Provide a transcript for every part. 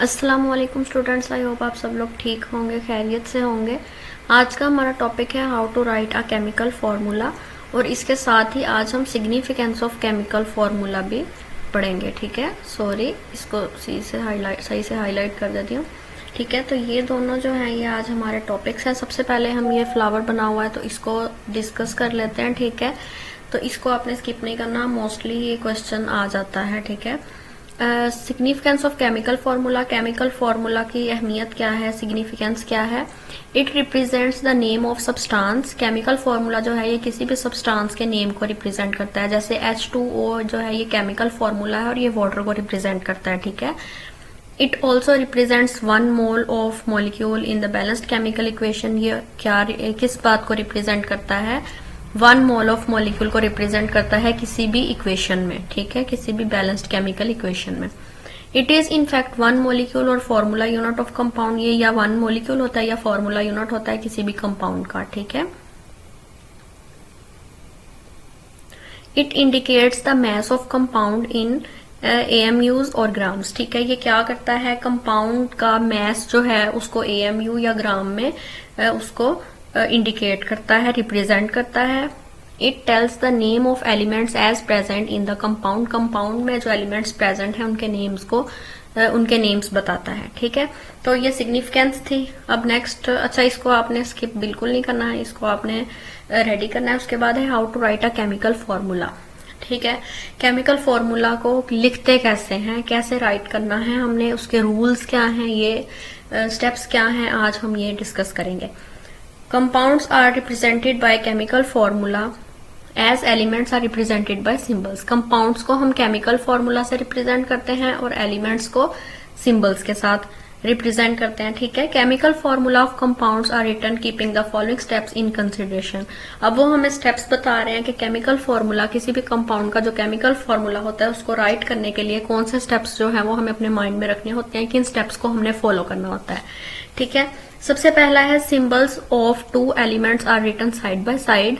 अस्सलाम वालेकुम students, I hope आप सब लोग ठीक होंगे, खैरियत से होंगे। आज का हमारा टॉपिक है how to write a chemical formula, और इसके साथ ही आज हम सिग्निफिकेंस ऑफ केमिकल फार्मूला भी पढ़ेंगे। ठीक है, सॉरी, इसको सही से हाईलाइट कर देती हूँ। ठीक है, तो ये दोनों जो हैं ये आज हमारे टॉपिक्स हैं। सबसे पहले हम ये फ्लावर बना हुआ है तो इसको डिस्कस कर लेते हैं। ठीक है, तो इसको आपने स्किप नहीं करना, मोस्टली ये क्वेश्चन आ जाता है। ठीक है, significance of chemical formula, chemical formula की अहमियत क्या है, सिग्निफिकेंस क्या है। It represents the name of substance. Chemical formula जो है ये किसी भी सब्सटेंस के नेम को रिप्रेजेंट करता है। जैसे H2O जो है ये केमिकल फार्मूला है और ये वाटर को रिप्रेजेंट करता है। ठीक है, it also represents 1 mole of molecule in the balanced chemical equation. ये क्या किस बात को रिप्रेजेंट करता है? 1 मोल ऑफ मॉलिक्यूल को रिप्रेजेंट करता है किसी भी इक्वेशन में। ठीक है, किसी भी बैलेंस्ड केमिकल इक्वेशन में। It is in fact 1 molecule और फॉर्मूला यूनिट ऑफ कंपाउंड। ये या 1 मॉलिक्यूल होता है या फॉर्मूला यूनिट होता है किसी भी कंपाउंड का। ठीक है, it indicates the mass of compound in AMUs और ग्राम्स। ठीक है, ये क्या करता है? कंपाउंड का मास जो है उसको AMU या ग्राम में उसको इंडिकेट करता है, रिप्रेजेंट करता है। It tells the name of elements as present in the compound. Compound में जो एलिमेंट्स प्रेजेंट हैं उनके नेम्स को उनके नेम्स बताता है। ठीक है, तो ये सिग्निफिकेंस थी। अब नेक्स्ट, अच्छा इसको आपने स्किप बिल्कुल नहीं करना है, इसको आपने रेडी करना है। उसके बाद है how to write a chemical formula. ठीक है, केमिकल फॉर्मूला को लिखते कैसे हैं, कैसे राइट करना है, हमने उसके रूल्स क्या हैं, ये स्टेप्स क्या हैं, आज हम ये डिस्कस करेंगे। Compounds are represented by chemical formula as elements are represented by symbols। Compounds को हम chemical formula से represent करते हैं और elements को symbols के साथ represent करते हैं। ठीक है, chemical formula of compounds are written keeping the following steps in consideration। अब वो हमें steps बता रहे हैं कि chemical formula, किसी भी compound का जो chemical formula होता है उसको write करने के लिए कौन से steps जो हैं वो हमें अपने mind में रखने होते हैं, किन steps को हमने follow करना होता है। ठीक है, सबसे पहला है symbols of 2 elements are written side by side.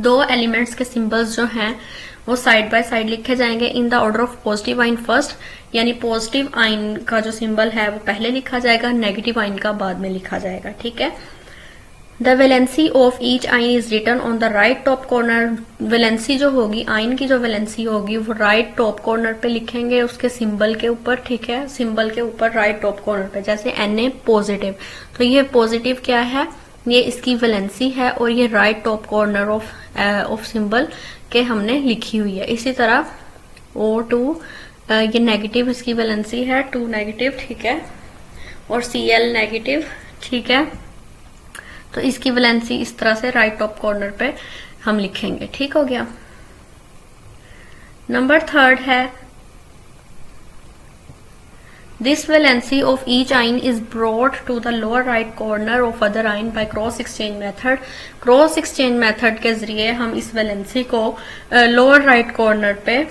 2 elements के सिंबल्स जो हैं वो साइड बाय साइड लिखे जाएंगे in the order of positive ion first, यानी पॉजिटिव आइन का जो सिंबल है वो पहले लिखा जाएगा, नेगेटिव आइन का बाद में लिखा जाएगा। ठीक है, the valency of each ion is written on the right top corner. Valency जो होगी, आइन की जो वैलेंसी होगी वो राइट टॉप कॉर्नर पे लिखेंगे उसके सिंबल के ऊपर। ठीक है, सिंबल के ऊपर राइट टॉप कॉर्नर पे, जैसे Na पॉजिटिव, तो ये पॉजिटिव क्या है, ये इसकी वैलेंसी है और ये right top corner of symbol के हमने लिखी हुई है। इसी तरह O2 ये नेगेटिव, इसकी वैलेंसी है 2 नेगेटिव। ठीक है, और Cl नेगेटिव। ठीक है, तो इसकी वैलेंसी इस तरह से राइट टॉप कॉर्नर पे हम लिखेंगे। ठीक हो गया। नंबर 3 है this valency of each ion is brought to the lower right corner of other ion by cross exchange method. Cross exchange method के जरिए हम इस वैलेंसी को लोअर राइट कॉर्नर पे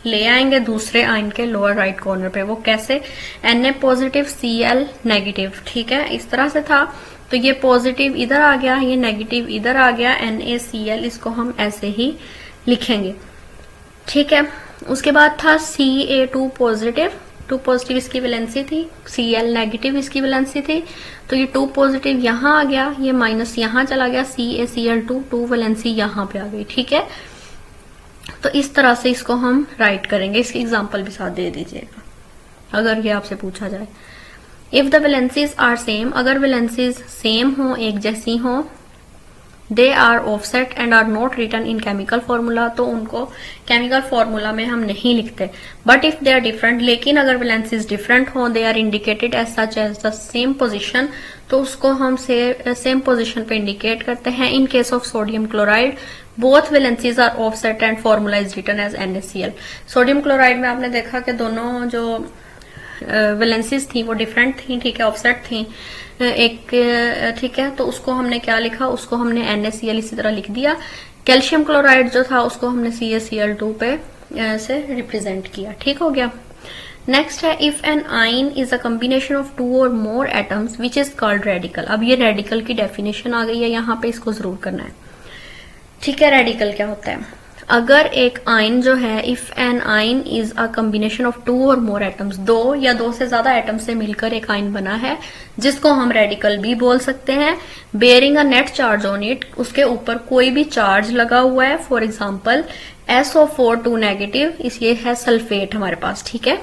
ले आएंगे, दूसरे आइन के लोअर राइट कॉर्नर पे। वो कैसे? Na positive, Cl negative. ठीक है, इस तरह से था, तो ये पॉजिटिव इधर आ गया, ये नेगेटिव इधर आ गया, NaCl, इसको हम ऐसे ही लिखेंगे। ठीक है, उसके बाद था Ca2 पॉजिटिव, 2 पॉजिटिव इसकी वैलेंसी थी, Cl नेगेटिव इसकी वैलेंसी थी, तो ये 2 पॉजिटिव यहाँ आ गया, ये माइनस यहाँ चला गया, CaCl2, 2 वैलेंसी यहाँ पे आ गई। ठीक है, तो इस तरह से इसको हम राइट करेंगे। इसकी एग्जाम्पल भी साथ दे दीजिएगा अगर ये आपसे पूछा जाए। If the valencies are same, अगर वैलेंसीज सेम हो, एक जैसी हो, they are offset and are not written in chemical formula, तो उनको केमिकल फॉर्मूला में हम नहीं लिखते। But if they are different, लेकिन अगर वैलेंसीज डिफरेंट हो, they are indicated as such as the same position, तो उसको हम सेम पोजिशन पे इंडिकेट करते हैं। In case of sodium chloride both valencies are offset and formula is written as NaCl। Sodium chloride में आपने देखा कि दोनों जो वैलेंसीज थी वो डिफरेंट थी। ठीक है, ऑफसेट थी एक। ठीक है, तो उसको हमने क्या लिखा, उसको हमने NaCl इसी तरह लिख दिया। कैल्शियम क्लोराइड जो था उसको हमने CaCl2 पे से रिप्रेजेंट किया। ठीक हो गया। नेक्स्ट है इफ एन आइन is a combination of 2 or more atoms which is called radical. अब ये रेडिकल की डेफिनेशन आ गई है यहाँ पे, इसको जरूर करना है। ठीक है, रेडिकल क्या होता है? अगर एक आयन जो है, if an ion is a combination of 2 or more atoms, 2 या 2 से ज्यादा एटम से मिलकर एक आयन बना है, जिसको हम रेडिकल भी बोल सकते हैं, bearing a net charge on it, उसके ऊपर कोई भी चार्ज लगा हुआ है, फॉर एग्जाम्पल SO4 2 नेगेटिव, ये है सल्फेट हमारे पास, ठीक है,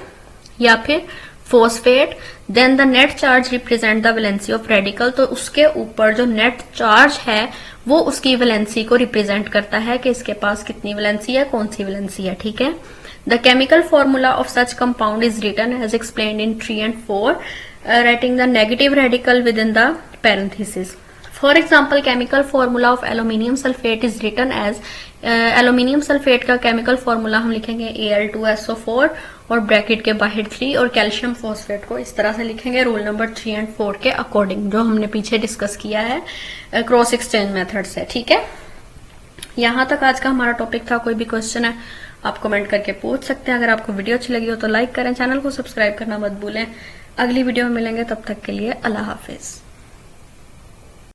या फिर phosphate, then the net charge represent the valency of radical, तो उसके ऊपर जो नेट चार्ज है वो उसकी वैलेंसी को रिप्रेजेंट करता है कि इसके पास कितनी वैलेंसी है, कौन सी वैलेंसी है, ठीक है। The chemical formula of such compound is written as explained in 3 and 4, writing the negative radical with in the parenthesis. For example chemical formula of aluminium sulphate is written as, aluminium sulphate का chemical formula हम लिखेंगे Al2SO4 और bracket के बाहर 3, और calcium phosphate को इस तरह से लिखेंगे रूल नंबर 3 and 4 के अकॉर्डिंग, जो हमने पीछे डिस्कस किया है क्रॉस एक्सचेंज मेथड से, ठीक है। यहां तक आज का हमारा टॉपिक था। कोई भी क्वेश्चन है आप कमेंट करके पूछ सकते हैं। अगर आपको वीडियो अच्छी लगी हो तो लाइक करें, चैनल को सब्सक्राइब करना मत भूलें। अगली वीडियो में मिलेंगे, तब तक के लिए अल्लाह हाफिज।